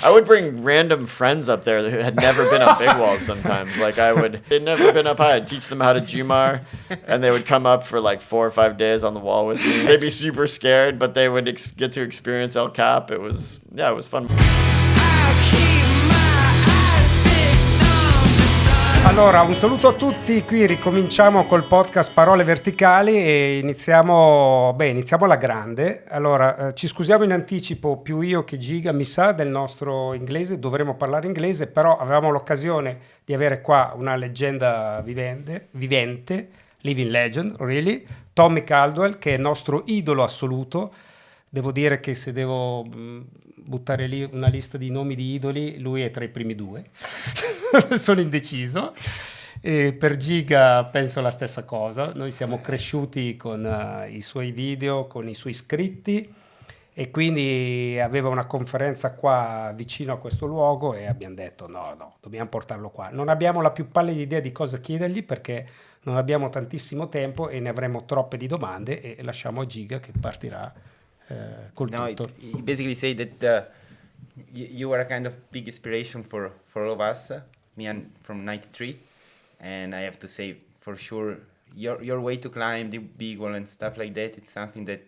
I would bring random friends up there who had never been up big walls sometimes. Like they'd never been up high. I'd teach them how to Jumar, and they would come up for like 4 or 5 days on the wall with me. They'd be super scared, but they would get to experience El Cap. It was fun. Allora, un saluto a tutti, qui ricominciamo col podcast Parole Verticali e iniziamo alla grande. Allora, ci scusiamo in anticipo, più io che Giga, mi sa, del nostro inglese, dovremo parlare inglese, però avevamo l'occasione di avere qua una leggenda vivente, living legend, really, Tommy Caldwell, che è il nostro idolo assoluto. Devo dire che se devo buttare lì una lista di nomi di idoli, lui è tra i primi 2. Sono indeciso. E per Giga penso la stessa cosa. Noi siamo cresciuti con i suoi video, con i suoi scritti, e quindi aveva una conferenza qua vicino a questo luogo e abbiamo detto no, dobbiamo portarlo qua. Non abbiamo la più pallida idea di cosa chiedergli perché non abbiamo tantissimo tempo e ne avremo troppe di domande, e lasciamo a Giga che partirà col tutto. He basically said that you were a kind of big inspiration for all of us, me and from 93, and I have to say for sure your way to climb the big wall and stuff like that, it's something that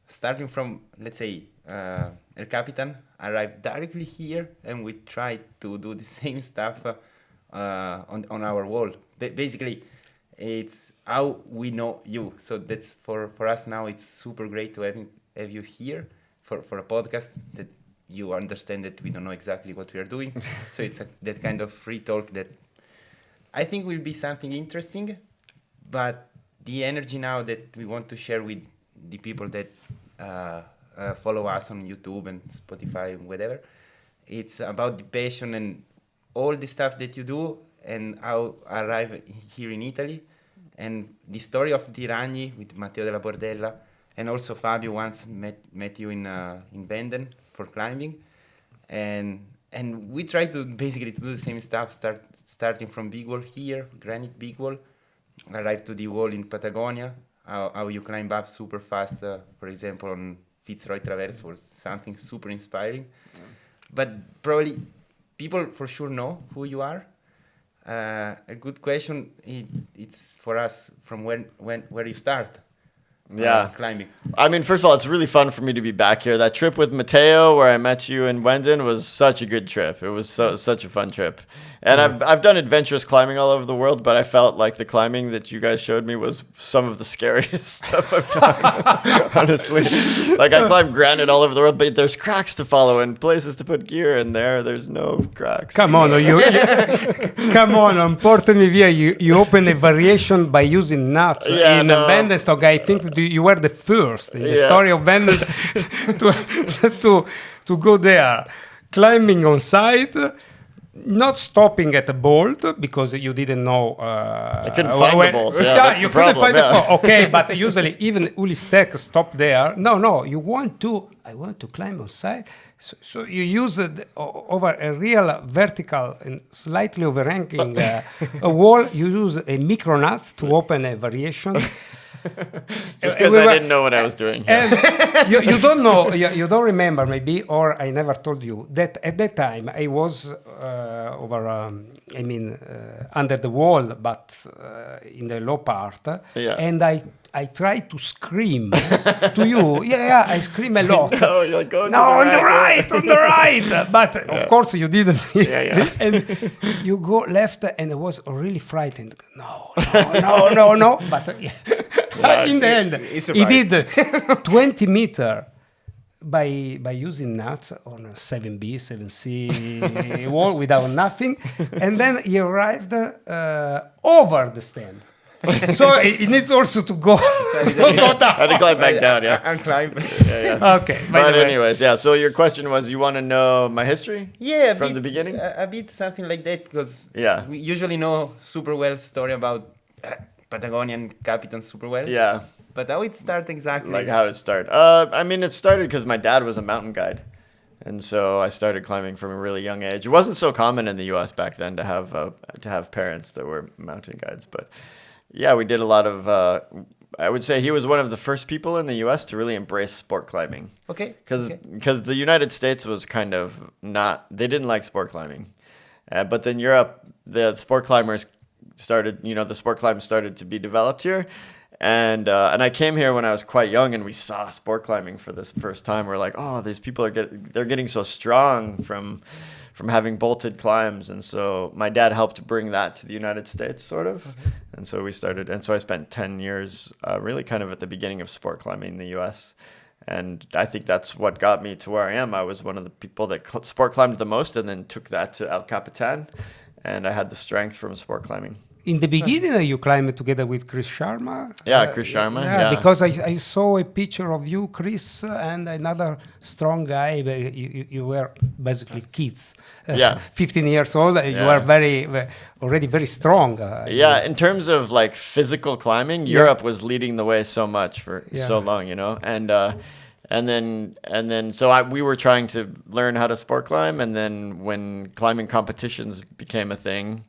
starting from, let's say, El Capitan, arrived directly here and we tried to do the same stuff on our wall. Basically, it's how we know you. So that's for us now, it's super great to have you here for a podcast that you understand that we don't know exactly what we are doing. So it's that kind of free talk that I think will be something interesting, but the energy now that we want to share with the people that follow us on YouTube and Spotify and whatever, it's about the passion and all the stuff that you do and how I arrive here in Italy, and the story of the Ragni with Matteo della Bordella, and also Fabio once met you in Venden for climbing, and we try to basically to do the same stuff, starting from big wall here, granite big wall, arrive to the wall in Patagonia, how you climb up super fast, for example on Fitzroy Traverse was something super inspiring. Yeah. But probably people for sure know who you are. A good question, it's for us from where you start. Climbing. I mean, first of all, it's really fun for me to be back here. That trip with Matteo, where I met you in Wenden, was such a good trip. It was such a fun trip. And I've done adventurous climbing all over the world, but I felt like the climbing that you guys showed me was some of the scariest stuff I've done, honestly. Like, I climbed granite all over the world, but there's cracks to follow and places to put gear, and there's no cracks. Come on, come on, portami via. You open a variation by using nuts in Vendenstock. I think that you were the first in the story of Venden to go there, climbing on site. Not stopping at a bolt because you didn't know. I couldn't find the bolts. Yeah, that's you the problem. Couldn't find the bolt. Okay, but usually even Uli Stack stop there. No, I want to climb on site. So you use it over a real vertical and slightly overhanging a wall. You use a micronut to open a variation. Just because I didn't know what I was doing. And you don't know, you don't remember maybe, or I never told you, that at that time I was under the wall, but in the low part. Yeah. And I tried to scream to you. Yeah, I scream a lot. No, you're like, on the right. But of course you didn't. Yeah. And you go left, and I was really frightened. No. But in the end, he did 20 meters by using nuts on a 7B, 7C wall without nothing. And then he arrived over the stand. So it needs also to go down. I had to climb back down, And climb. Yeah. Okay. But anyways, so your question was, you want to know my history? Yeah. From the beginning? A bit something like that, because we usually know super well story about Patagonian Capitan super well. Yeah. But how it started exactly? Like, how did it start? It started because my dad was a mountain guide. And so I started climbing from a really young age. It wasn't so common in the U.S. back then to have parents that were mountain guides. But yeah, we did a lot of I would say he was one of the first people in the U.S. to really embrace sport climbing. Okay. Because the United States was kind of not, they didn't like sport climbing. But then Europe, the sport climbers started, the sport climb started to be developed here. And I came here when I was quite young, and we saw sport climbing for this first time. We're like, oh, these people they're getting so strong from having bolted climbs. And so my dad helped bring that to the United States, sort of. Okay. And so we started, and so I spent 10 years really kind of at the beginning of sport climbing in the U.S. And I think that's what got me to where I am. I was one of the people that sport climbed the most, and then took that to El Capitan. And I had the strength from sport climbing. In the beginning, you climbed together with Chris Sharma. Yeah, Chris Sharma. Yeah, because I saw a picture of you, Chris, and another strong guy. But you were basically kids. 15 years old. You were already very strong. In terms of like physical climbing, Europe was leading the way so much for so long, and then we were trying to learn how to sport climb, and then when climbing competitions became a thing,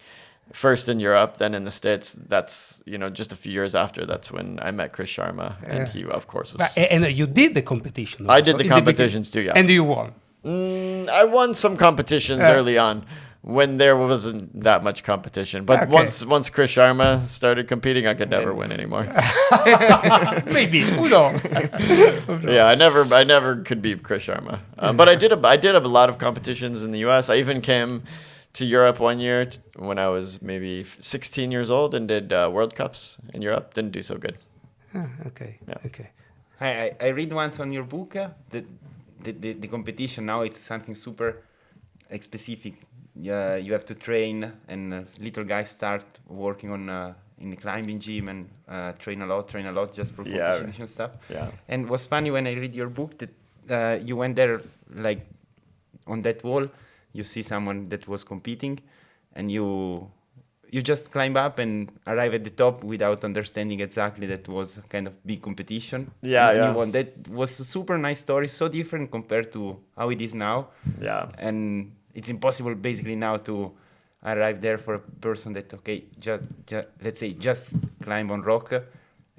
first in Europe, then in the States, that's, just a few years after, that's when I met Chris Sharma, and he, of course, was... And you did the competition also. I did the competitions too, yeah. And you won? I won some competitions early on, when there wasn't that much competition. But once Chris Sharma started competing, I could never win anymore. Maybe, who knows? Yeah, I never could beat Chris Sharma. But I did a lot of competitions in the U.S. I even came to Europe one year when I was maybe 16 years old and did World Cups in Europe. Didn't do so good. Okay. I read once on your book the competition now it's something super specific. You have to train, and little guys start working on in the climbing gym and train a lot just for competition stuff. Yeah. And it was funny when I read your book that you went there, like on that wall. You see someone that was competing, and you just climb up and arrive at the top without understanding exactly that was a kind of big competition. And you won. That was a super nice story, so different compared to how it is now. Yeah. And it's impossible basically now to arrive there for a person that, let's say, just climb on rock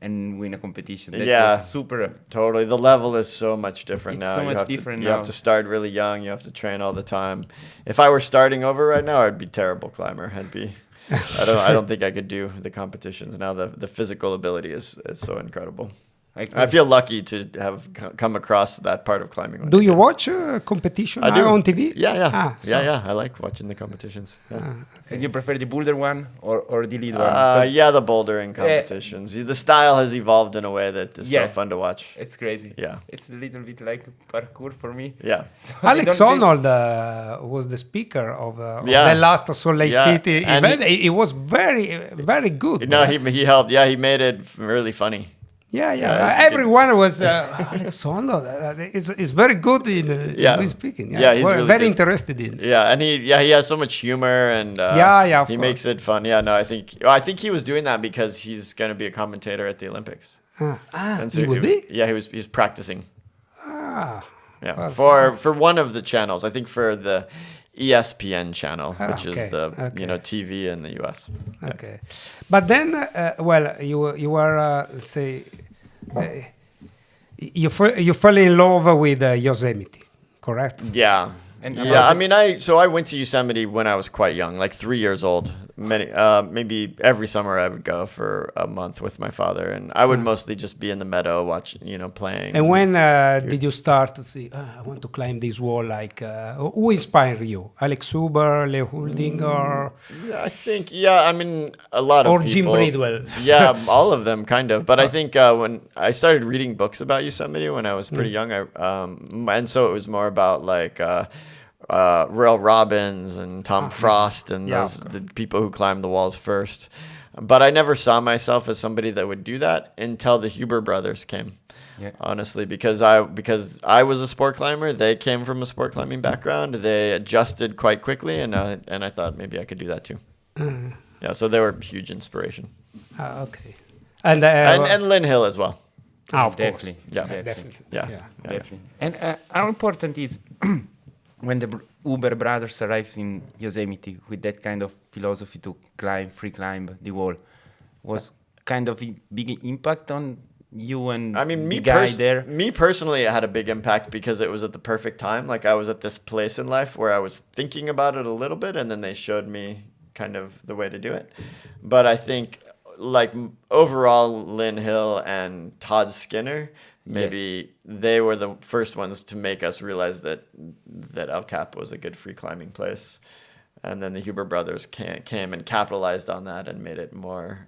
and win a competition. That was super. Totally. The level is so much different now. So much different now. You have to start really young. You have to train all the time. If I were starting over right now, I'd be a terrible climber. I don't think I could do the competitions now. The physical ability is so incredible. I feel lucky to have come across that part of climbing. Do you watch competition on TV? Yeah. I like watching the competitions. Yeah. And you prefer the boulder one or the lead one? The bouldering competitions. The style has evolved in a way that is so fun to watch. It's crazy. Yeah. It's a little bit like parkour for me. Yeah. So Alex Honnold was the speaker of the last Soleil City event. It was very, very good. No, he helped. Yeah, he made it really funny. Yeah. Everyone was Alex Honnold is very good in speaking. Yeah, he's really very interested in. Yeah, and he has so much humor, and he makes it fun. Yeah, no, I think he was doing that because he's going to be a commentator at the Olympics. And so he would be. Yeah, he was practicing. For one of the channels, I think for the ESPN channell, which is the TV in the US. Okay, but then you were let's say you fell in love with Yosemite, correct? Yeah. I went to Yosemite when I was quite young, like 3 years old. Maybe every summer I would go for a month with my father, and I would mostly just be in the meadow watching, playing. And when did you start to say, I want to climb this wall? Like, who inspired you? Alex Huber, Leo Houlding, or? I think, a lot of people. Or Jim Bridwell. Yeah, all of them, kind of. But I think when I started reading books about Yosemite when I was pretty young, and so it was more about like Royal Robbins and Tom Frost and the people who climbed the walls first. But I never saw myself as somebody that would do that until the Huber brothers came. Yeah. Honestly, because I was a sport climber, they came from a sport climbing background. They adjusted quite quickly, and I thought maybe I could do that too. Yeah, so they were a huge inspiration. Okay, and Lynn Hill as well. Of definitely. Course. Yeah, definitely. Definitely. And how important is when the Huber brothers arrived in Yosemite with that kind of philosophy to free climb the wall, kind of big impact on you and I mean, the guy there? me personally, it had a big impact because it was at the perfect time. Like I was at this place in life where I was thinking about it a little bit, and then they showed me kind of the way to do it. But I think, like overall, Lynn Hill and Todd Skinner, maybe they were the first ones to make us realize that El Cap was a good free climbing place. And then the Huber brothers came and capitalized on that and made it more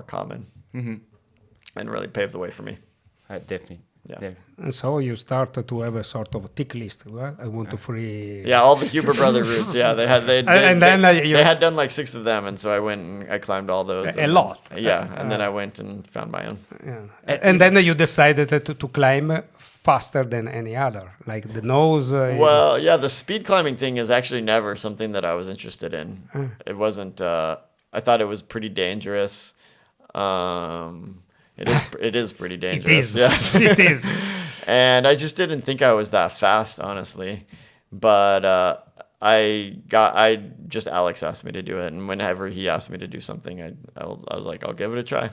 common. Mm-hmm. And really paved the way for me. Definitely. Yeah. And so you started to have a sort of tick list. Well, I want to free. Yeah, all the Huber brother routes. Yeah, they had done like 6 of them, and so I went and I climbed all those. A lot. Yeah, and then I went and found my own. Yeah. And then you decided to climb faster than any other, like the nose. Well, yeah, the speed climbing thing is actually never something that I was interested in. It wasn't. I thought it was pretty dangerous. It is pretty dangerous. It is. Yeah. It is. And I just didn't think I was that fast, honestly. But Alex asked me to do it, and whenever he asked me to do something, I was like, I'll give it a try.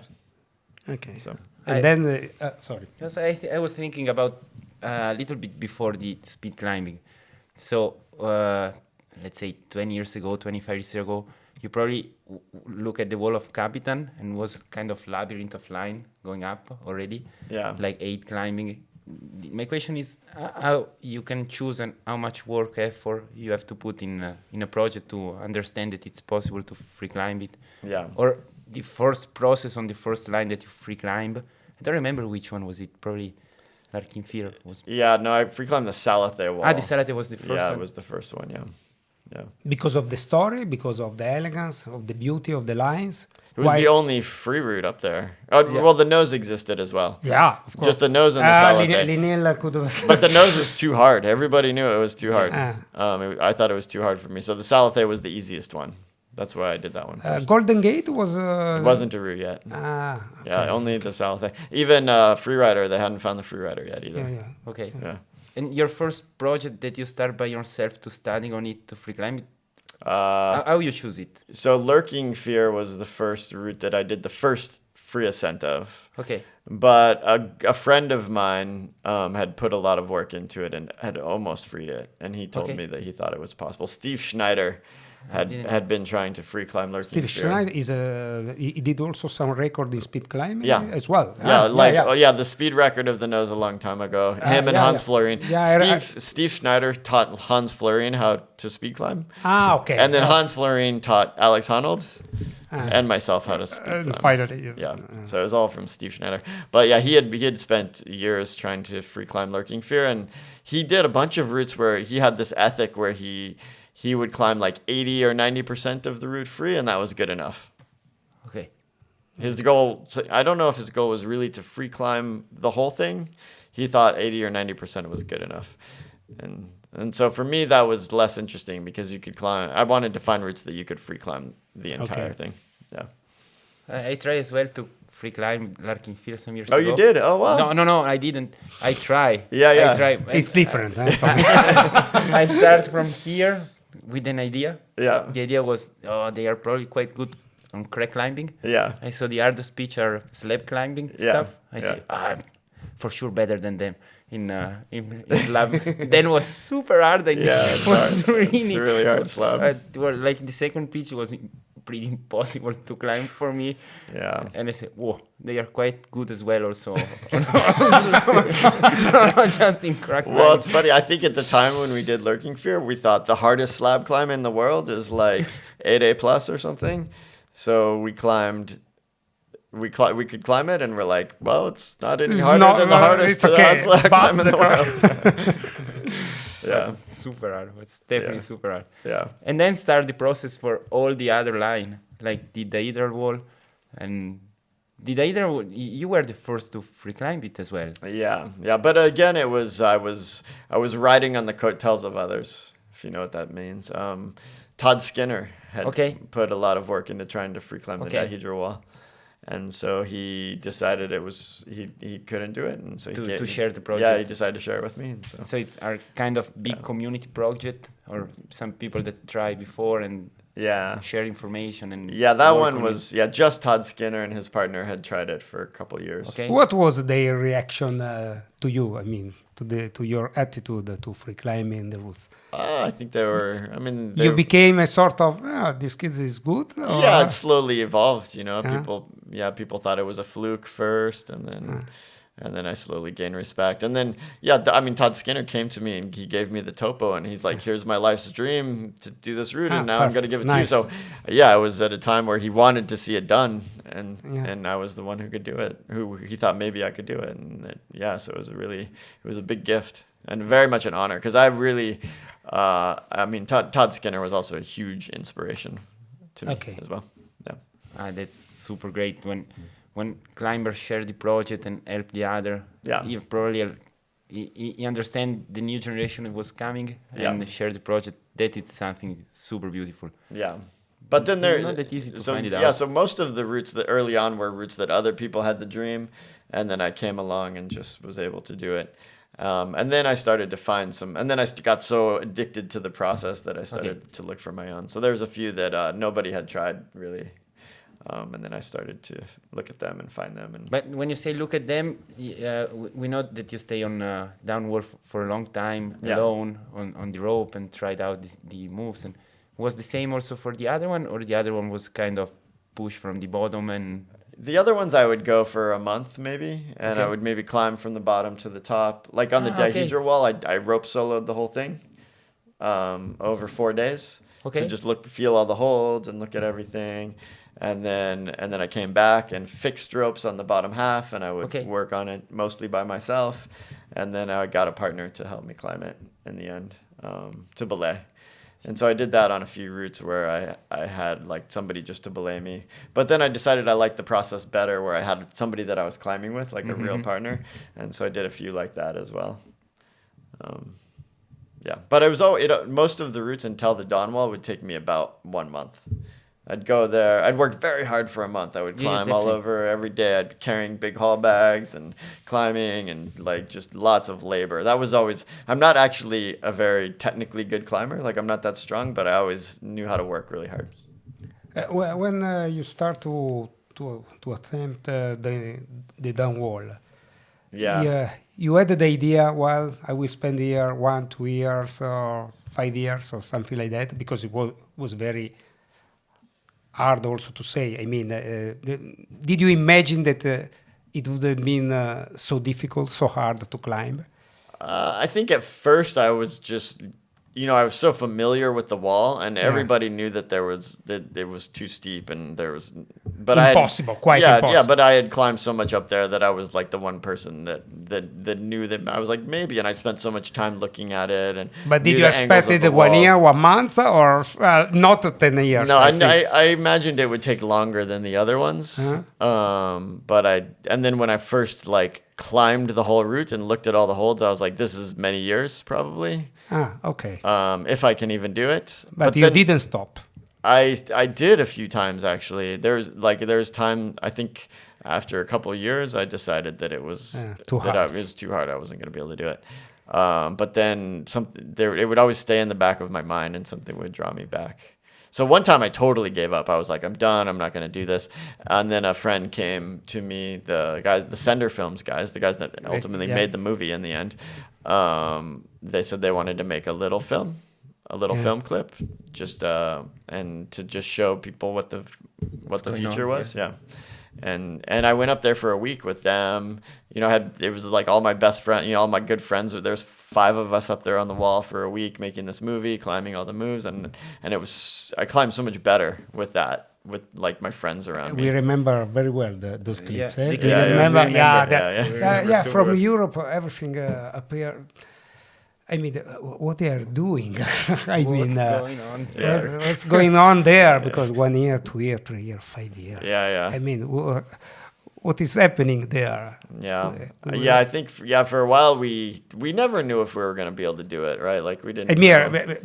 Okay. So. And then, sorry. Because I was thinking about a little bit before the speed climbing. So let's say 20 years ago, 25 years ago, you probably look at the wall of Capitan and was kind of labyrinth of line going up already. Yeah. Like 8 climbing. My question is how you can choose and how much work, effort you have to put in a project to understand that it's possible to free climb it. Yeah. Or the first process on the first line that you free climb. I don't remember which one was it. Probably Larkin Fear was. Yeah, no, I free climbed the Salathe wall. The Salate was the first one. Yeah, it was the first one, yeah. Yeah. Because of the story, because of the elegance, of the beauty of the lines. It was the only free route up there. Well, the nose existed as well. Yeah, of course. Just the nose and the Salathe. Linel could have. But the nose was too hard. Everybody knew it was too hard. I thought it was too hard for me. So the Salathe was the easiest one. That's why I did that one first. Golden Gate was. It wasn't a route yet. Okay. Yeah, only the Salathe. Even Freerider, they hadn't found the Freerider yet either. Yeah. Okay. Yeah. And your first project that you start by yourself to studying on it to free climb it, how you choose it? So Lurking Fear was the first route that I did the first free ascent of. Okay. But a friend of mine had put a lot of work into it and had almost freed it. And he told me that he thought it was possible. Steve Schneider had been trying to free climb Lurking Steve Fear. Schneider he did also some record in speed climbing as well. Yeah, the speed record of the nose a long time ago. Him and Hans Florian. Steve Schneider taught Hans Florian how to speed climb. Okay. And then Hans Florian taught Alex Honnold and myself how to speed climb. Finally. Yeah. So it was all from Steve Schneider. But yeah, he had spent years trying to free climb Lurking Fear, and he did a bunch of routes where he had this ethic where he would climb like 80 or 90% of the route free, and that was good enough. Okay. His goal, I don't know if his goal was really to free climb the whole thing. He thought 80 or 90% was good enough. And so for me, that was less interesting because you could climb. I wanted to find routes that you could free climb the entire thing. Yeah. I tried as well to free climb Larkin Fear some years Oh, ago. you did? Oh, wow. No, I didn't. I try. Yeah. I try. It's different. I start from here with an idea. Yeah. The idea was, they are probably quite good on crack climbing. Yeah. I saw the hardest pitch are slab climbing stuff. I say, I'm for sure better than them in slab. Then was super hard. It's really hard slab. Like the second pitch was pretty impossible to climb for me. Yeah. And I said, whoa, they are quite good as well also. Not just in crack climbing. Well, it's funny. I think at the time when we did Lurking Fear, we thought the hardest slab climb in the world is like 8A plus or something. So we climbed. We could climb it, and we're like, well, it's not any harder than the hardest slab climb in the world. Yeah. It's super hard. It's definitely super hard. Yeah. And then start the process for all the other line, like the dihedral wall. And the dihedral wall, you were the first to free climb it as well. Yeah. But again, I was riding on the coattails of others, if you know what that means. Todd Skinner had put a lot of work into trying to free climb the dihedral wall. And so he decided he couldn't do it, and so to share the project. Yeah, he decided to share it with me. And so it are kind of big community project, or some people that try before and Yeah. share information and Yeah, that work one on was just Todd Skinner and his partner had tried it for a couple years. Okay. What was their reaction to you? I mean, to your attitude to free climbing the routes? I think they were. I mean, You became a sort of this kid is good. Or? yeah, it slowly evolved. You know, Uh-huh. people thought it was a fluke first, and then I slowly gained respect. And then I mean, Todd Skinner came to me and he gave me the topo, and he's like, "Here's my life's dream to do this route, and now I'm going to give it to you." Nice. So yeah, it was at a time where he wanted to see it done, and Yeah. and I was the one who could do it. Who he thought maybe I could do it, and so it was a big gift and very much an honor because I really. I mean, Todd Skinner was also a huge inspiration to me Okay. as well. Yeah. That's super great when climbers share the project and help the other. Yeah. He probably he understand the new generation that was coming Yeah. and share the project. That is something super beautiful. Yeah. But then It's there, not that easy to so find it yeah, out. so most of the routes that early on were routes that other people had the dream, and then I came along and just was able to do it. And then I started to find some, and then I got so addicted to the process that I started to look for my own. So there's a few that nobody had tried really, and then I started to look at them and find them. And But when you say look at them, we know that you stay on downward for a long time Yeah. alone on the rope and tried out the moves. And was the same also for the other one, or the other one was kind of push from the bottom and the other ones I would go for a month maybe, and I Okay. would maybe climb from the bottom to the top. Like on the Okay. dihedral wall, I rope soloed the whole thing over 4 days. Okay. To just feel all the holds and look at everything. And then I came back and fixed ropes on the bottom half, and I would Okay. work on it mostly by myself. And then I got a partner to help me climb it in the end, to belay. And so I did that on a few routes where I had like somebody just to belay me. But then I decided I liked the process better where I had somebody that I was climbing with, like a real partner. And so I did a few like that as well. Yeah, but it was most of the routes until the Dawn Wall would take me about 1 month. I'd go there. I'd work very hard for a month. I would climb all definitely. over every day. I'd be carrying big haul bags and climbing and like just lots of labor. That was always. I'm not actually a very technically good climber. Like I'm not that strong, but I always knew how to work really hard. When you start to attempt the down wall, Yeah. you had the idea, well, I will spend here 1, 2 years or 5 years or something like that, because it was very hard also to say. I mean, did you imagine that it would have been so difficult, so hard to climb? I think at first I was just, I was so familiar with the wall, and everybody knew that it was too steep, and there was, but Impossible, quite impossible. Yeah, but I had climbed so much up there that I was like the one person that knew that. I was like maybe, and I spent so much time looking at it. And But did knew you the angles expect of it the 1 year, walls. 1 month, or not 10 years? No, I think. I imagined it would take longer than the other ones. But and then when I first like climbed the whole route and looked at all the holds, I was like, this is many years probably. Okay. If I can even do it. But you then didn't stop. I did a few times actually. There's time, I think after a couple of years I decided that it was too hard. It was too hard. I wasn't going to be able to do it. But then it would always stay in the back of my mind, and something would draw me back. So one time I totally gave up. I was like, I'm done. I'm not going to do this. And then a friend came to me, the Sender Films guys, the guys that ultimately made the movie in the end. They said they wanted to make a little film clip, just and to just show people what the future was. Yeah. And I went up there for a week with them. It was like all my best friends, all my good friends. There's 5 of us up there on the wall for a week making this movie, climbing all the moves, and I climbed so much better with that, with like my friends around me. We remember very well those clips. Yeah, Eh? the You clip, yeah, remember? we remember. Yeah, super from well. Europe, everything appeared. I mean, what they are doing. What's going on? What's going on there? Because 1 year, 2 year, 3 year, 5 years. Yeah. I mean, what is happening there? Yeah. I think for a while we never knew if we were going to be able to do it, right? Like we didn't.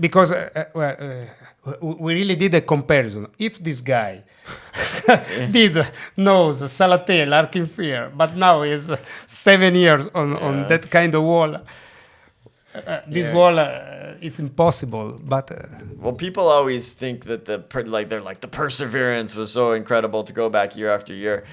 Because we really did a comparison. If this guy knows Salatel, Arkin Fear, but now is 7 years on that kind of wall. This Yeah. wall, it's impossible. But Well, people always think that they're like the perseverance was so incredible to go back year after year.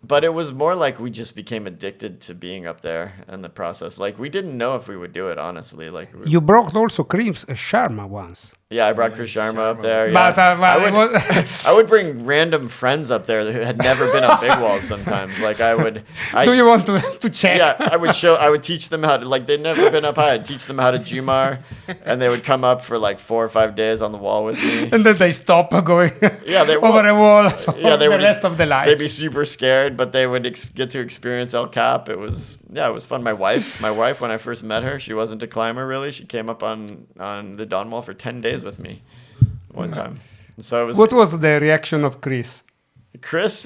But it was more like we just became addicted to being up there and the process. Like we didn't know if we would do it, honestly. Like you brought also Chris Sharma once. yeah, I brought Chris Sharma up there. But, Yeah. but I it would, was- I would bring random friends up there who had never been up big walls. Sometimes, like do you want to check? Yeah, I would teach them how to, like, they'd never been up high. I'd teach them how to Jumar, and they would come up for like 4 or 5 days on the wall with me. And then they stop going Yeah, they over would. a wall for Yeah, they the would. rest of the life. They'd be super scared, but they would get to experience El Cap. It was fun. My wife, when I first met her, she wasn't a climber really. She came up on the Dawn Wall for 10 days with me one time. So it was. What was the reaction of Chris? Chris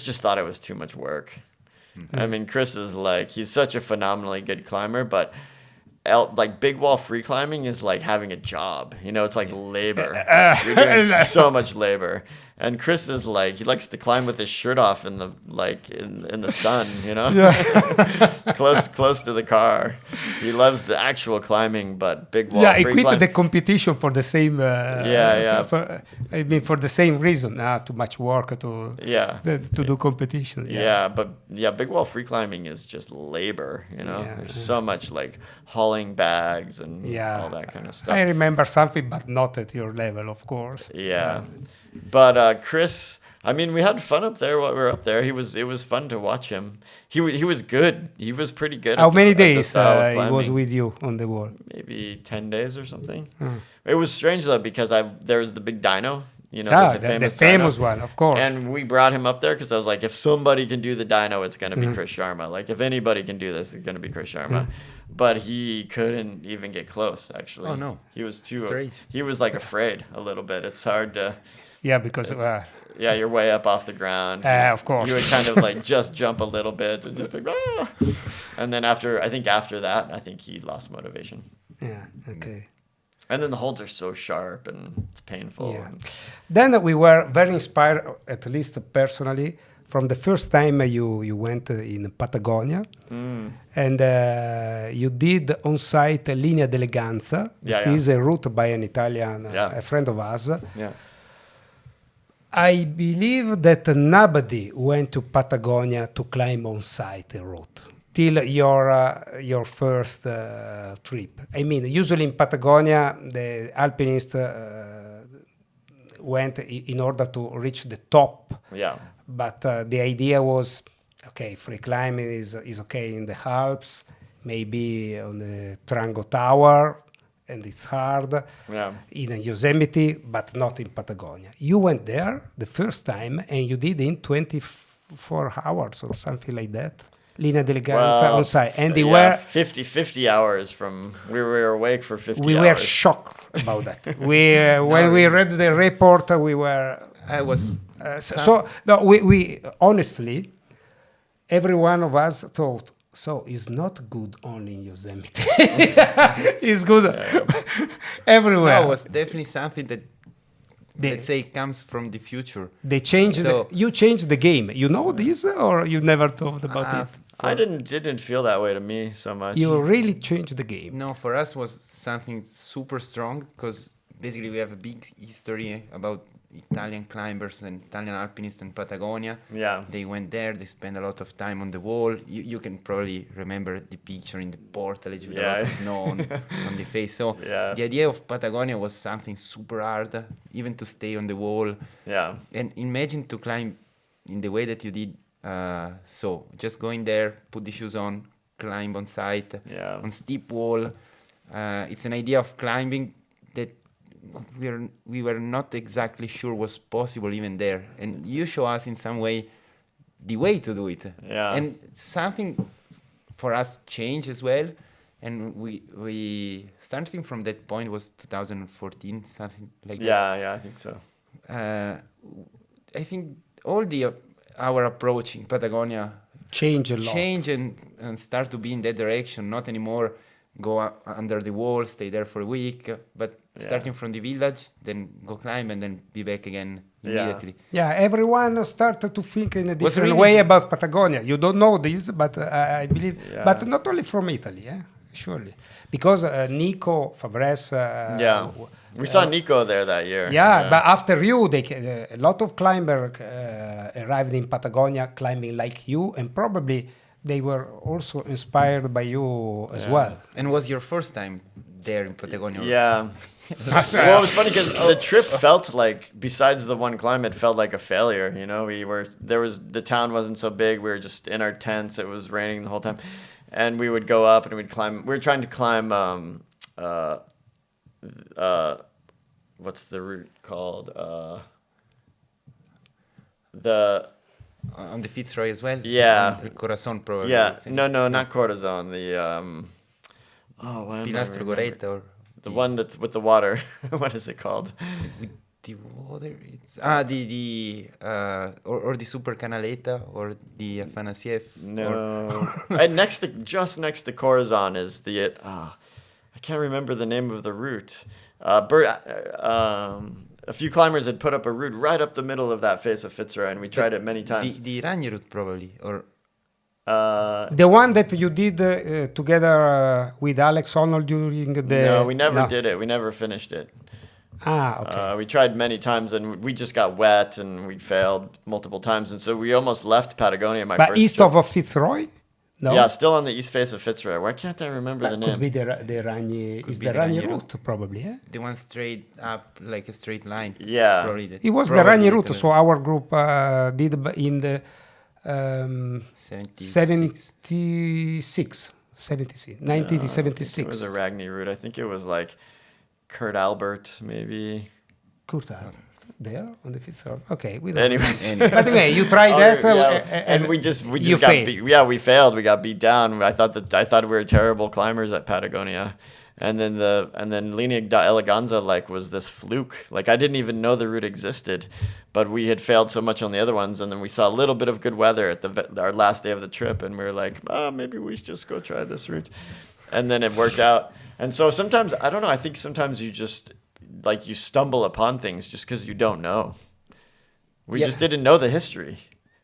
just thought it was too much work. I mean, Chris is like, he's such a phenomenally good climber, but like big wall free climbing is like having a job. You know, it's like labor. You're doing so much labor. And Chris is like, he likes to climb with his shirt off in the in the sun, you know? close to the car. He loves the actual climbing, but big wall Yeah, he free quit climb. the competition for the same. Yeah. I mean, for the same reason. Too much work to Yeah. to do competition. Yeah, but big wall free climbing is just labor, you know? Yeah, There's so much like hauling bags and Yeah. all that kind of stuff. I remember something, but not at your level, of course. Yeah. But Chris, I mean, we had fun up there while we were up there. It was fun to watch him. He was good. He was pretty good. How at many the days style of he was climbing. with you on the wall? Maybe 10 days or something. It was strange though because there was the big dyno, you know, Ah, there's a the famous famous dyno. one, of course. And we brought him up there because I was like, if somebody can do the dyno, it's going to be Chris Sharma. Like, if anybody can do this, it's going to be Chris Sharma. But he couldn't even get close, actually. Oh, no. He was too... Strange. He was, like, afraid a little bit. It's hard to... Yeah, because Yeah, you're way up off the ground. Of course. You would kind of, like, just jump a little bit and just be like, ah! And then after that, I think he lost motivation. yeah, okay. And then the holds are so sharp and it's painful. Yeah. Then we were very inspired, at least personally, from the first time you went in Patagonia, and you did on-site Linea d'Eleganza. Yeah, It yeah. is a route by an Italian, Yeah. a friend of us. Yeah. I believe that nobody went to Patagonia to climb on-site a route till your first trip. I mean, usually in Patagonia, the alpinist went in order to reach the top. Yeah. But the idea was, okay, free climbing is okay in the Alps, maybe on the Trango Tower, and it's hard. Yeah. In Yosemite, but not in Patagonia. You went there the first time, and you did in 24 hours or something like that. Linea d'Eleganza on site, and they were 50 hours from we were awake for 50 we hours. were shocked about that. We when we read the report, we were I was we honestly, every one of us thought. So it's not good only in Yosemite. It's good everywhere. no, it was definitely something that let's say comes from the future. They changed. So- You changed the game. You know this, or you never thought about it? I didn't feel that way to me so much. You really changed the game. No, for us was something super strong because basically we have a big history about Italian climbers and Italian alpinists in Patagonia. Yeah. They went there, they spent a lot of time on the wall. You can probably remember the picture in the portalage with a lot Yeah. of snow on the face. So Yeah. the idea of Patagonia was something super hard, even to stay on the wall. Yeah. And imagine to climb in the way that you did. So just going there, put the shoes on, climb on site, Yeah. on steep wall. It's an idea of climbing that we were not exactly sure was possible even there. And you show us in some way the way to do it. Yeah. And something for us changed as well. And we starting from that point was 2014, something like that. Yeah, I think so. I think all our approach in Patagonia Change a lot. change and start to be in that direction, not anymore go under the wall, stay there for a week. But starting from the village, then go climb and then be back again immediately. Yeah, everyone started to think in a Was different really- way about Patagonia. You don't know this, but I believe. Yeah. But not only from Italy, surely, because Nico Favres. We saw Nico there that year. Yeah, but after you, a lot of climbers arrived in Patagonia climbing like you, and probably they were also inspired by you as well. And was your first time there in Patagonia? Yeah. Well, it was funny because the trip felt like, besides the one climb, it felt like a failure. You know, the town wasn't so big. We were just in our tents. It was raining the whole time, and we would go up and we'd climb. We were trying to climb. What's the route called? On the Fitzroy as well? Yeah. El Corazon, probably. Yeah. it's in- No, not Corazon. The why am I Pilastro remembering? Goreta or The one that's with the water. What is it called? with the water. It's or the Super Canaleta or the Afanasiev. No. And just next to Corazon is the I can't remember the name of the route. A few climbers had put up a route right up the middle of that face of Fitzroy, and we tried it many times. The Ragni route probably, or The one that you did together with Alex Honnold during the... No, we never did it. We never finished it. Okay. We tried many times, and we just got wet, and we failed multiple times, and so we almost left Patagonia. But first east trip. of Fitzroy? No? Yeah, still on the east face of Fitzroy. Why can't I remember the Could name? be the Ragni... Could Is be the the Ragni Ragni route, probably, the one straight up like a straight line. Yeah. Probably It was the probably Ragni the route, so our group did in the 76. 1976. It was a Ragni route. I think it was like Kurt Albert, maybe. Kurt Albert. There on the Fitzroy. Okay, we don't. Anyways. But anyway, you tried that, and we just you got failed. beat. Yeah, we failed. We got beat down. I thought we were terrible climbers at Patagonia, and then Linea Eleganza was this fluke. Like I didn't even know the route existed, but we had failed so much on the other ones, and then we saw a little bit of good weather at our last day of the trip, and we were like, maybe we should just go try this route, and then it worked out. And so sometimes I don't know. I think sometimes you just you stumble upon things just because you don't know. We just didn't know the history.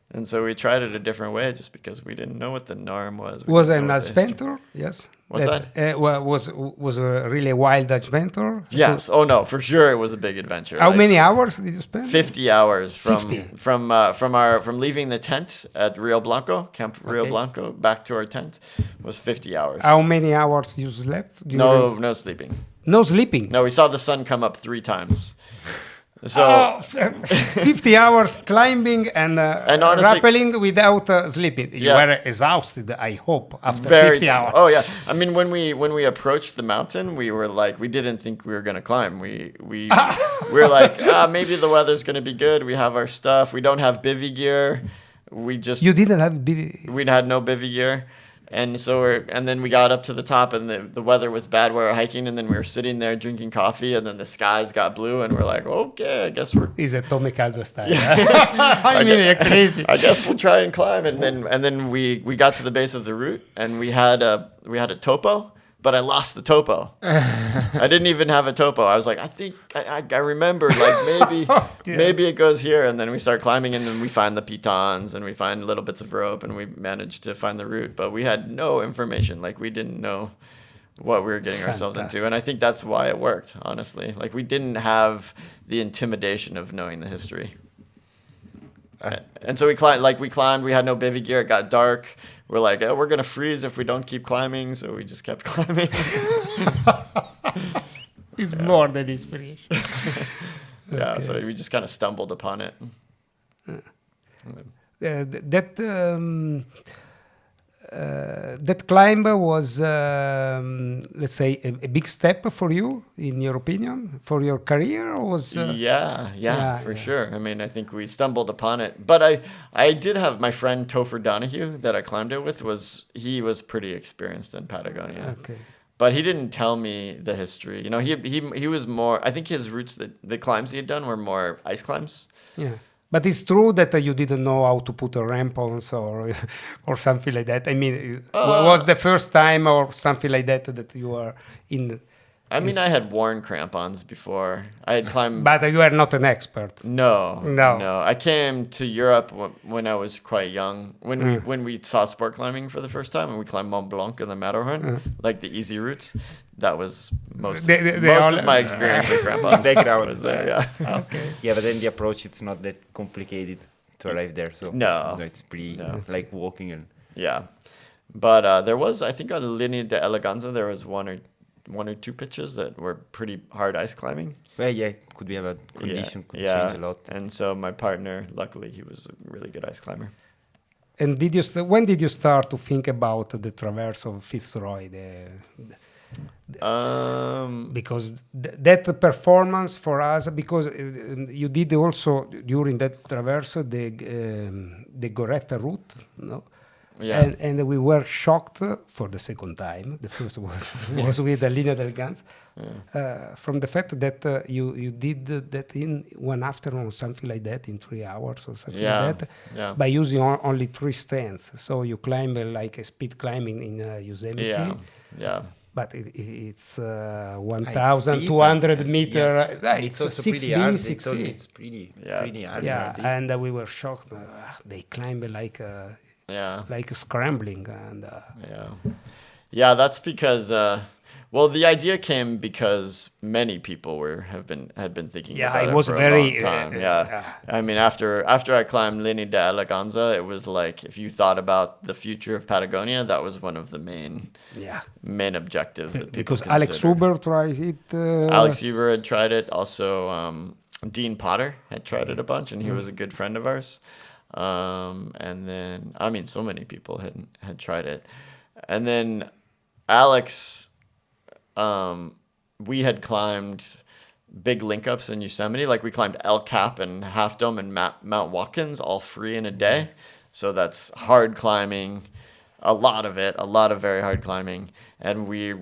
And so we tried it a different way just because we didn't know what the norm was. Was an adventure? Yes. What's that? Was a really wild adventure? Yes. Oh no, for sure it was a big adventure. How many hours did you spend? 50 hours from 50. from leaving the tent at Rio Blanco, Camp Rio Okay. Blanco, back to our tent was 50 hours. How many hours you slept? No sleeping. No sleeping. No, we saw the sun come up 3 times. So 50 hours climbing and honestly- rappelling without sleeping. You Yeah. were exhausted, I hope, after very 50 hours. Oh yeah. I mean, when we approached the mountain, we were like, we didn't think we were gonna climb. We were like, maybe the weather's gonna be good. We have our stuff. We don't have bivy gear. We just You didn't have... we had no bivy gear. And so and then we got up to the top, and the weather was bad. We were hiking, and then we were sitting there drinking coffee, and then the skies got blue, and we're like, okay, I guess we're. Is a Tommy Caldo style. I mean, you're crazy. I guess we'll try and climb, and then we got to the base of the route, and we had a topo, but I lost the topo. I didn't even have a topo. I was like, I think I remember, maybe it goes here, and then we start climbing, and then we find the pitons, and we find little bits of rope, and we managed to find the route, but we had no information. We didn't know what we were getting ourselves into, and I think that's why it worked. Honestly, we didn't have the intimidation of knowing the history. And so we climbed. We had no bivy gear. It got dark. We're like, we're gonna freeze if we don't keep climbing. So we just kept climbing. It's more than inspiration. Yeah. So we just kind of stumbled upon it. That climb was, let's say, a big step for you, in your opinion, for your career, or was? Yeah, for sure. I mean, I think we stumbled upon it, but I did have my friend Topher Donahue that I climbed it with. He was pretty experienced in Patagonia. Okay. But he didn't tell me the history. You know, he was more. I think his routes, the climbs he had done were more ice climbs. Yeah. But it's true that you didn't know how to put a rampons or something like that. I mean, was the first time or something like that you were in? I mean, I had worn crampons before. I had climbed. But you are not an expert. No. No. I came to Europe when I was quite young. When we saw sport climbing for the first time, and we climbed Mont Blanc and the Matterhorn, like the easy routes. That was most of my experience with crampons. Background was there. Yeah. Okay. Yeah, but then the approach, it's not that complicated to arrive there. So No. it's pretty like walking and. Yeah, but there was, I think, on Linea de Eleganza, there was one or two pitches that were pretty hard ice climbing. Well, yeah, it could be about condition could change a lot. And so my partner, luckily, he was a really good ice climber. And when did you start to think about the Traverse of Fitzroy? Because that performance for us, because you did also during that Traverse the Goretta route, no? Yeah. And we were shocked for the second time. The first was with the Linea del Gans, from the fact that you did that in one afternoon, something like that, in 3 hours or something like that, by using only 3 stands. So you climb like a speed climbing in Yosemite. Yeah. But it's 1,200 meter. It's also pretty hard. They told me it's pretty hard. Yeah, and we were shocked. They climb like scrambling and that's because the idea came because many people had been thinking about it for a long time. I mean, after I climbed Linea de Eleganza, it was like, if you thought about the future of Patagonia, that was one of the main objectives that people because considered. Alex Huber tried it. Alex Huber had tried it. Also, Dean Potter had tried it a bunch, and he was a good friend of ours. And then, I mean, so many people had tried it. And then Alex, we had climbed big link-ups in Yosemite. Like, we climbed El Cap and Half Dome and Mount Watkins all free in a day. So that's hard climbing, a lot of very hard climbing. And we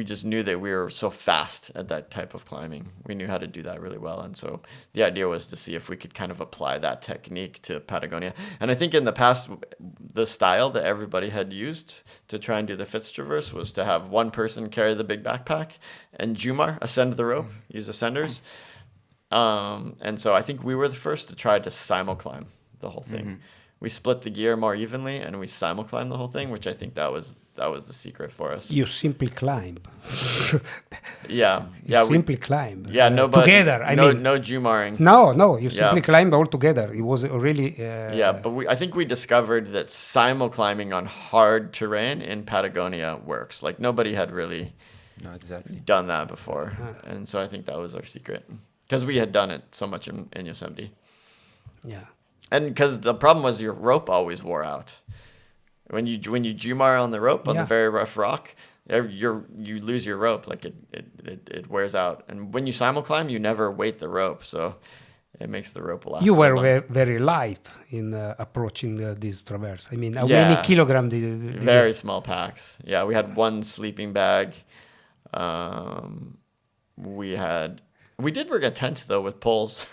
just knew that we were so fast at that type of climbing. We knew how to do that really well. And so the idea was to see if we could kind of apply that technique to Patagonia. And I think in the past, the style that everybody had used to try and do the Fitz Traverse was to have one person carry the big backpack and Jumar ascend the rope, use ascenders. And so I think we were the first to try to simulclimb the whole thing. Mm-hmm. We split the gear more evenly and we simulclimbed the whole thing, which I think that was the secret for us. You simply climb. Simply climb. Yeah, nobody together. No Jumaring. No. You simply climbed all together. It was really. But I think we discovered that simulclimbing on hard terrain in Patagonia works. Like, nobody had really done that before, and so I think that was our secret, because we had done it so much in Yosemite. Yeah. And because the problem was your rope always wore out. When you Jumar on the rope on the very rough rock, you lose your rope. Like, it wears out. And when you simulclimb, you never weight the rope, so it makes the rope last. You were very light in approaching this traverse. I mean, how many kilograms did you? Very small packs. Yeah, we had one sleeping bag. We did bring a tent, though, with poles,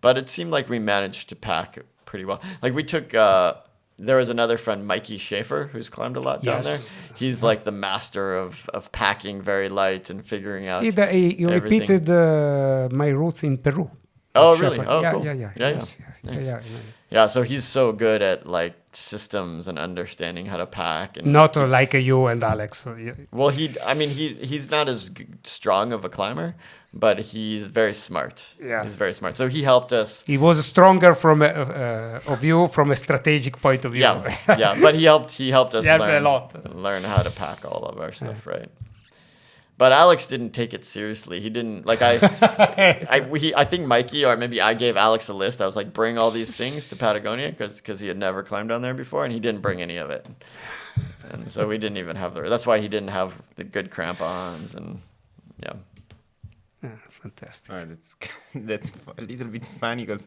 but it seemed like we managed to pack pretty well. Like, we took, there was another friend, Mikey Schaefer, who's climbed a lot down there. He's like the master of packing very light and figuring out He repeated my route in Peru. Oh, really? Oh, yeah, cool. Yeah. Nice. So he's so good at, like, systems and understanding how to pack. And not like you and Alex. Well, he's not as strong of a climber, but he's very smart. Yeah. He's very smart. So he helped us. He was stronger from a strategic point of view. Yeah. But he helped us learn how to pack all of our stuff, right? But Alex didn't take it seriously. He didn't, like, I think Mikey, or maybe I gave Alex a list. I was like, bring all these things to Patagonia, because he had never climbed down there before, and he didn't bring any of it. And so we didn't even have that's why he didn't have the good crampons, and fantastic. That's a little bit funny, because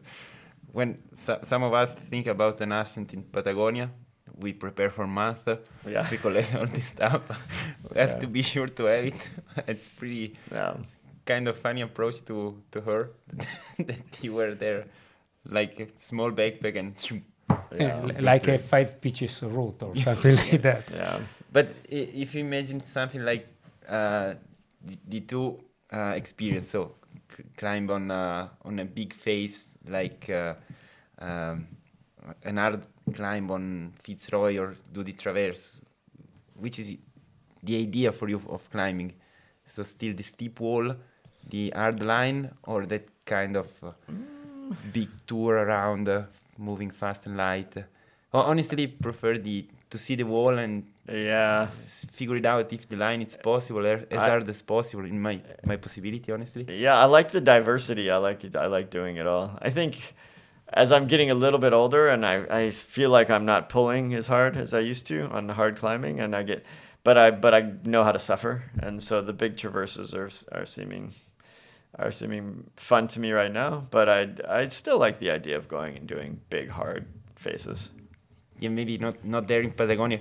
when some of us think about an ascent in Patagonia, we prepare for a month. We collect all this stuff. We have to be sure to have it. It's pretty kind of funny approach to her that you were there like a small backpack and. Like a 5 pitches route or something like that. Yeah. But if you imagine something like the two experience, so climb on a big face like an hard climb on Fitzroy or do the traverse, which is the idea for you of climbing? So still the steep wall, the hard line, or that kind of big tour around, moving fast and light? Honestly, prefer to see the wall and Yeah. figure it out if the line is possible, as hard as possible in my possibility, honestly. Yeah, I like the diversity. I like it. I like doing it all. I think as I'm getting a little bit older and I feel like I'm not pulling as hard as I used to on hard climbing, and but I know how to suffer, and so the big traverses are seeming fun to me right now. But I still like the idea of going and doing big hard faces. Yeah, maybe not there in Patagonia.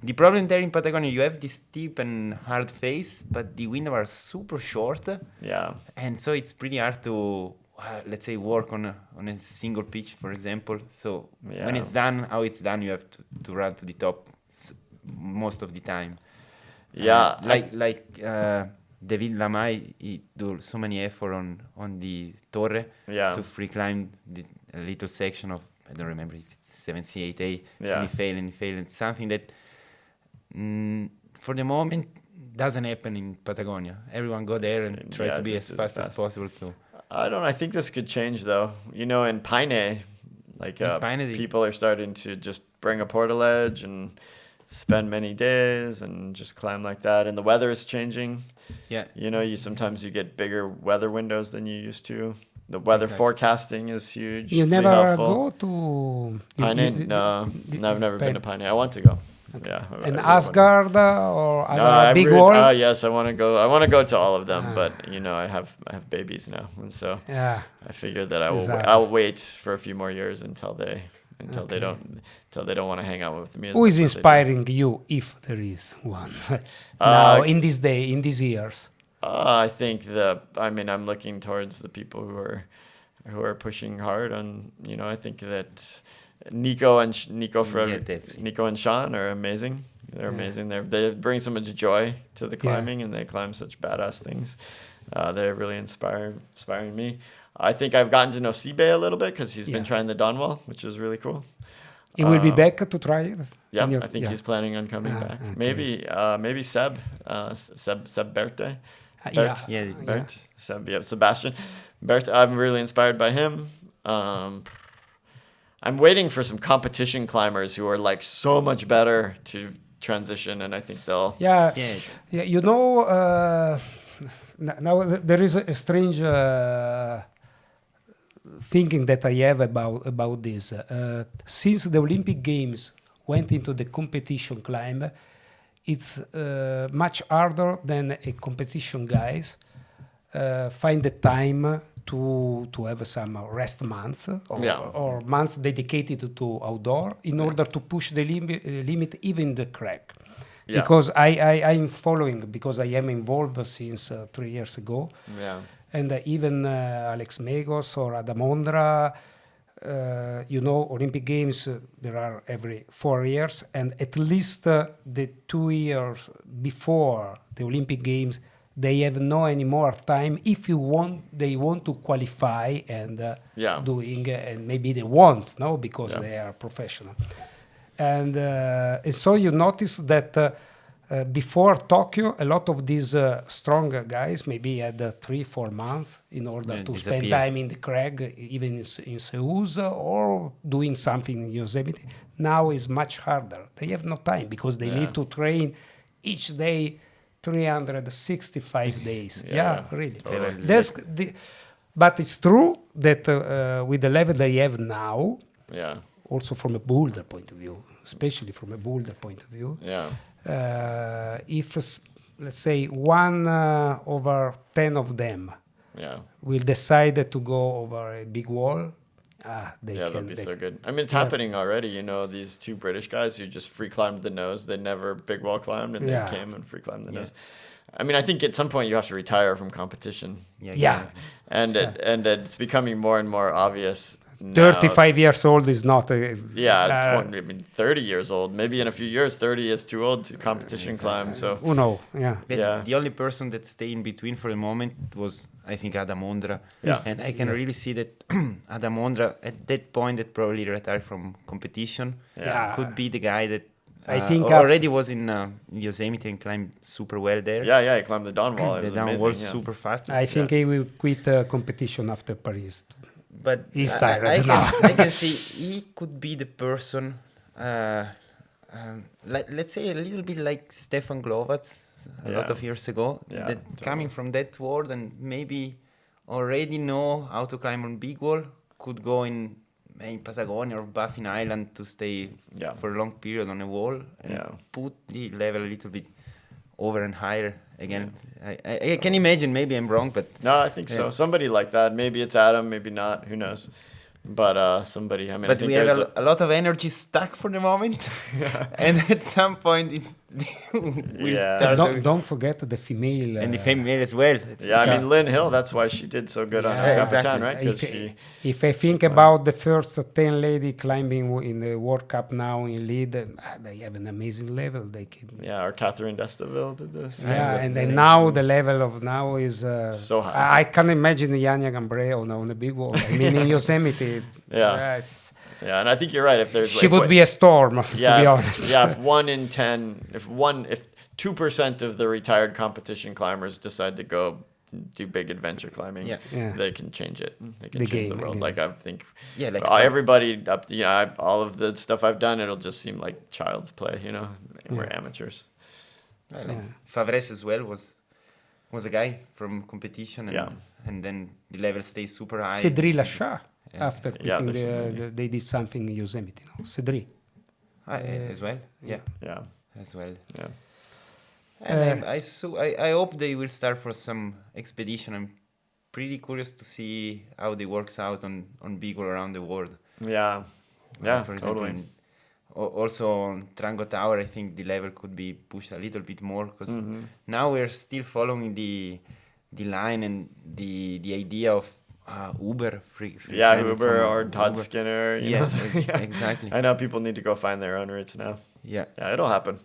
The problem there in Patagonia, you have this steep and hard face, but the windows are super short. Yeah. And so it's pretty hard to, let's say, work on a single pitch, for example. So when it's done, how it's done, you have to run to the top most of the time. Yeah. David Lamay, he do so many effort on the Torre to free climb a little section of, I don't remember if it's 78A, and he failed. It's something that for the moment doesn't happen in Patagonia. Everyone go there and try to be as fast as possible too. I think this could change though. In Paine, people are starting to just bring a portaledge and spend many days and just climb like that. And the weather is changing. Yeah. Sometimes you get bigger weather windows than you used to. The weather forecasting is huge. You never helpful. go to Paine? No, I've never been to Paine. I want to go. Okay. Yeah. And Asgard or other big wall? Yes, I want to go. I want to go to all of them, but I have babies now, and so I figured that I'll wait for a few more years until they don't want to hang out with me. Who is inspiring you, if there is one, now in these years? I think I'm looking towards the people who are pushing hard on. I think that Nico and Sean are amazing. They're amazing. They bring so much joy to the climbing, and they climb such badass things. They're really inspiring me. I think I've gotten to know Sibe a little bit because he's been trying the Dawnwall, which is really cool. He will be back to try it. Yeah, I think he's planning on coming back. Okay. Maybe Seb Berte. Bert. Sebastian Bert. I'm really inspired by him. I'm waiting for some competition climbers who are like so much better to transition, and I think they'll. Yeah. Now there is a strange thinking that I have about this. Since the Olympic Games went into the competition climb, it's much harder than a competition guys find the time to have some rest months or months dedicated to outdoor in order to push the limit even the crack. Yeah. Because I'm following, because I am involved since 3 years ago. Yeah. And even Alex Megos or Adam Ondra, Olympic Games, there are every 4 years. And at least the 2 years before the Olympic Games, they have no any more time. If they want to qualify and doing, and maybe they won't, because they are professional. And so you notice that before Tokyo, a lot of these stronger guys maybe had 3-4 months in order to spend time in the crag, even in Seus, or doing something in Yosemite. Now is much harder. They have no time because they need to train each day 365 days. Really. Totally. But it's true that with the level they have now, also from a boulder point of view, especially from a boulder point of view, if, let's say, 1 over 10 of them will decide to go over a big wall, that'd be so good. I mean, it's happening already. These 2 British guys who just free climbed the nose. They never big wall climbed, and they came and free climbed the nose. I mean, I think at some point you have to retire from competition. Yeah. And it's becoming more and more obvious now. 35 years old is not a... Yeah, 20, I mean 30 years old. Maybe in a few years, 30 is too old to competition climb. So Who knows? Yeah. But Yeah. the only person that stayed in between for the moment was, I think, Adam Ondra. Yeah. And I can really see that Adam Ondra, at that point, that probably retired from competition, Yeah. could be the guy that I think already was in Yosemite and climbed super well there. yeah, he climbed the Dawn Wall. It The was down amazing. was yeah. super fast. I think he will quit competition after Paris. But He's I- tired I, now. I can see he could be the person, let's say a little bit like Stefan Glovatz a lot Yeah. of years ago, Yeah, that coming from that world and maybe already know how to climb on big wall, could go in Patagonia or Baffin Island to stay Yeah. for a long period on a wall and Yeah. put the level a little bit over and higher again. I can imagine, maybe I'm wrong, but No, I think so. Yeah. Somebody like that. Maybe it's Adam, maybe not. Who knows? But somebody. I mean, I but think we have there's a lot of energy stuck for the moment, and at some point it will Yeah. start. Don't forget the female. And the female as well. Yeah, I mean, Lynn Hill. That's why she did so good on Yeah, Capitan, exactly. right? Because If, she. if I think about the first 10 lady climbing in the World Cup now in lead, they have an amazing level. They can. Yeah, or Catherine Destaville did this. Yeah, It was and the then same. now the level of now is So high. I can imagine Yanya Gambre on a big wall. I mean, in Yosemite, Yeah. it's- Yeah, and I think you're right. If there's she would be a storm, to be honest. Yeah, if 1 in 10, if 2% of the retired competition climbers decide to go do big adventure climbing, Yeah. Yeah. they can change it. They can The change the game world. again. Like I think, Yeah, like everybody up, all of the stuff I've done, it'll just seem like child's play. We're amateurs. Favres as well was a guy from competition, and Yeah. and then the level stays super high. Cedric Lachat, Yeah. after Yeah, quitting there's so many. they did something in Yosemite. No? Cedric. As well. Yeah, Yeah, as well. yeah. And I hope they will start for some expedition. I'm pretty curious to see how they works out on big all around the world. Yeah, yeah, For example, totally. also on Trango Tower, I think the level could be pushed a little bit more because Mm-hmm. now we're still following the line and the idea of Uber free Yeah, climbing Uber from or Todd Uber. Skinner. you Yeah, know? exactly. I know people need to go find their own routes now. Yeah. Yeah, it'll happen.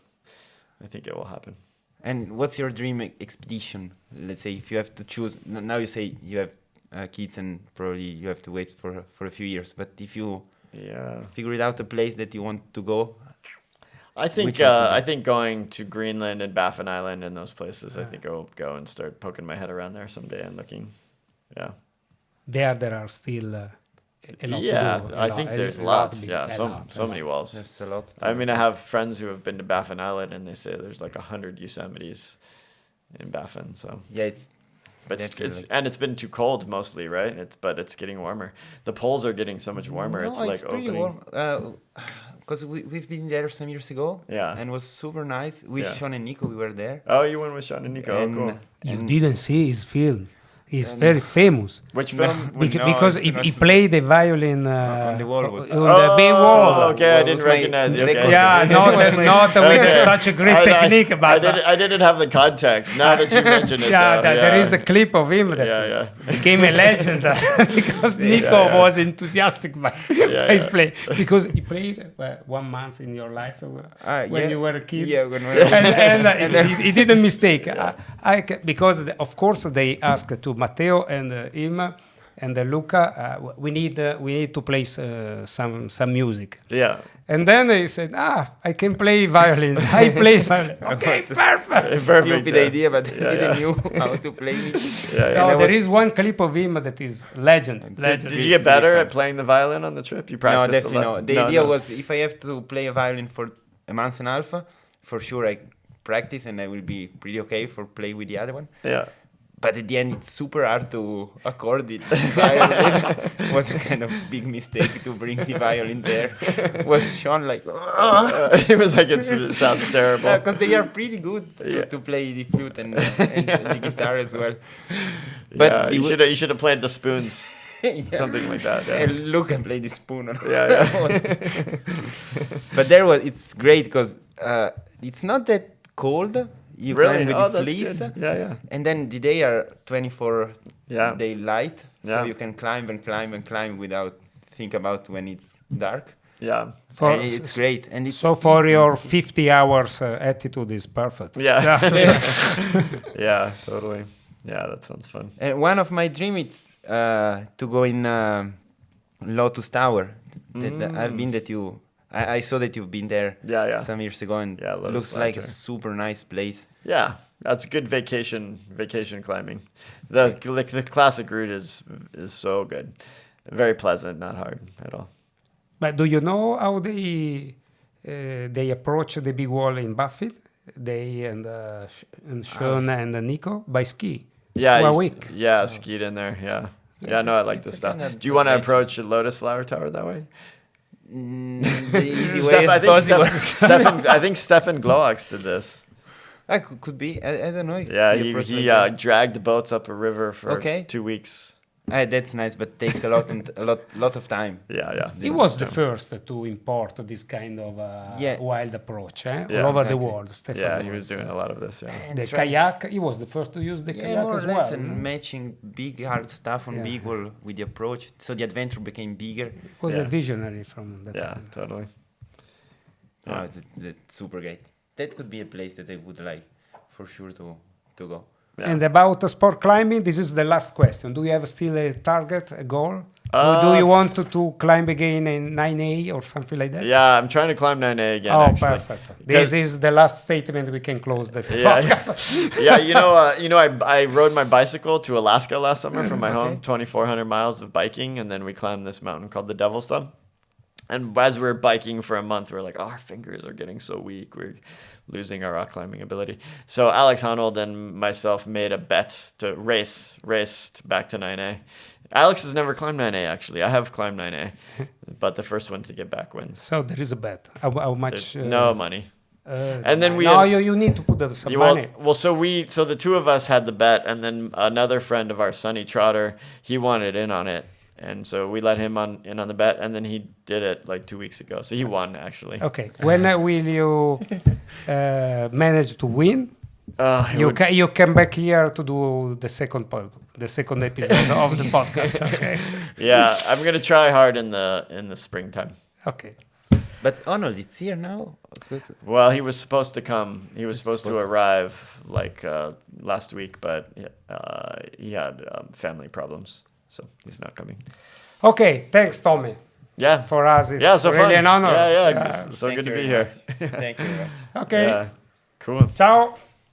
I think it will happen. And what's your dream expedition? Let's say if you have to choose. Now you say you have kids and probably you have to wait for a few years. But if you Yeah. figure it out a place that you want to go, I think Which one would I be? think going to Greenland and Baffin Island and those places. I think I'll go and start poking my head around there someday and looking. Yeah. There are still a lot Yeah, to do. I think there's lots. Yeah, so many walls. there's a lot. I mean, I have friends who have been to Baffin Island and they say there's like 100 Yosemites in Baffin. So, Yeah, it's but definitely. and it's been too cold mostly, right? It's getting warmer. The poles are getting so much warmer. No, it's like pretty opening. warm. Because we've been there some years ago. Yeah. And it was super nice. With Yeah. Sean and Nico, we were there. Oh, you went with Sean and Nico. Oh, And- cool. You and- didn't see his films. He's very famous. Which film? Because he played the violin on the wall was- on the big wall. Okay, I Well, didn't was my recognize you. record. Okay. Yeah, not with such a great technique, but I didn't have the context. Now that you mention it, yeah, though, there is a clip of him that Yeah, became a legend because Nico was enthusiastic by his play. Because he played 1 month in your life when you were a kid. Yeah, when we were and he didn't mistake. Because of course they asked to Matteo and him and Luca. We need to play some music. Yeah. And then he said, I can play violin. I play violin. Okay, perfect. Stupid yeah. idea, but he Yeah, didn't knew how to play it. Yeah, yeah. No, I there was- is one clip of him that is legend. Did you get better at playing the violin on the trip? You No, practiced definitely a lot? no. The idea was if I have to play a violin for a month and a half, for sure I practice and I will be pretty okay for play with the other one. Yeah. But at the end, it's super hard to accord it. Violin was a kind of big mistake to bring the violin there. Was Sean like, It was like it sounds terrible. because they are pretty good to play the flute and the guitar as well. But Yeah, the you should have played the spoons, yeah. something like that. Yeah. And look and play the spoon. Yeah, But it's great because it's not that cold. You Really? climb with Oh, the that's fleece. good. Yeah, yeah. And then the day are 24 Yeah. day light. Yeah. So you can climb and climb and climb without think about when it's dark. Yeah. It's great, and it's So for your easy. 50 hours attitude is perfect. Yeah. Yeah, totally. Yeah, that sounds fun. One of my dreams is to go in Lotus Tower. I've been that you. I saw that you've been there Yeah. some years ago, and Yeah, Lotus looks Flower like a Tower. super nice place. Yeah, that's good vacation climbing. The classic route is so good. Very pleasant, not hard at all. But do you know how they approach the big wall in Buffett? They and Sean and Nico by ski. Yeah, Well, you week. Yeah, skied in there. Yeah. Yeah, it's no, a- I like it's this a stuff. kind of Do you want to adventure. approach Lotus Flower Tower that way? The easy way I as think possible. I think Stefan Gloax did this. Could be. I don't know. If Yeah, he approached he like that. dragged boats up a river for Okay. 2 weeks. That's nice, but takes a lot of time. Yeah. He was the first to import this kind of Yeah. wild approach all Yeah, over the exactly. world. Stefan Yeah, he was, was doing a lot of this. Yeah. And the try- kayak. He was the first to use the Yeah, kayak more or as less, well. and no? matching big hard stuff on Yeah. big wall with the approach, so the adventure became bigger. He was a Yeah. visionary from that Yeah, time. totally. Oh, that's super great. That could be a place that I would like for sure to go. Yeah. And about sport climbing, this is the last question. Do you have still a target, a goal? Or do you want to climb again in 9A or something like that? Yeah, I'm trying to climb 9A again. Oh, actually. perfect. This is the last statement we can close the Yeah, podcast. yeah. I rode my bicycle to Alaska last summer from my home, 2,400 miles of biking, and then we climbed this mountain called the Devil's Thumb. And as we were biking for a month, we were like, oh, our fingers are getting so weak. We're losing our rock climbing ability. So Alex Honnold and myself made a bet to raced back to 9A. Alex has never climbed 9A, actually. I have climbed 9A, but the first one to get back wins. So there is a bet. How much? There's no money. And then we No, had- you need to put up some You money. so the two of us had the bet, and then another friend of ours, Sonny Trotter, he wanted in on it, and so we let him in on the bet, and then he did it like 2 weeks ago, so he won actually. Okay. When will you manage to win? You come back here to do the second episode of the podcast. Okay. Yeah, I'm gonna try hard in the springtime. Okay. But Arnold, it's here now. 'Cause- Well, he was supposed to come. He was supposed to supposed to- arrive like last week, but he had family problems, so he's not coming. Okay. Thanks, Tommy. Yeah. For us, it's Yeah, so really fun. an honor. Yeah. So Thank good to you be very here. much. Thank you very much. Okay. Yeah. Cool. Ciao.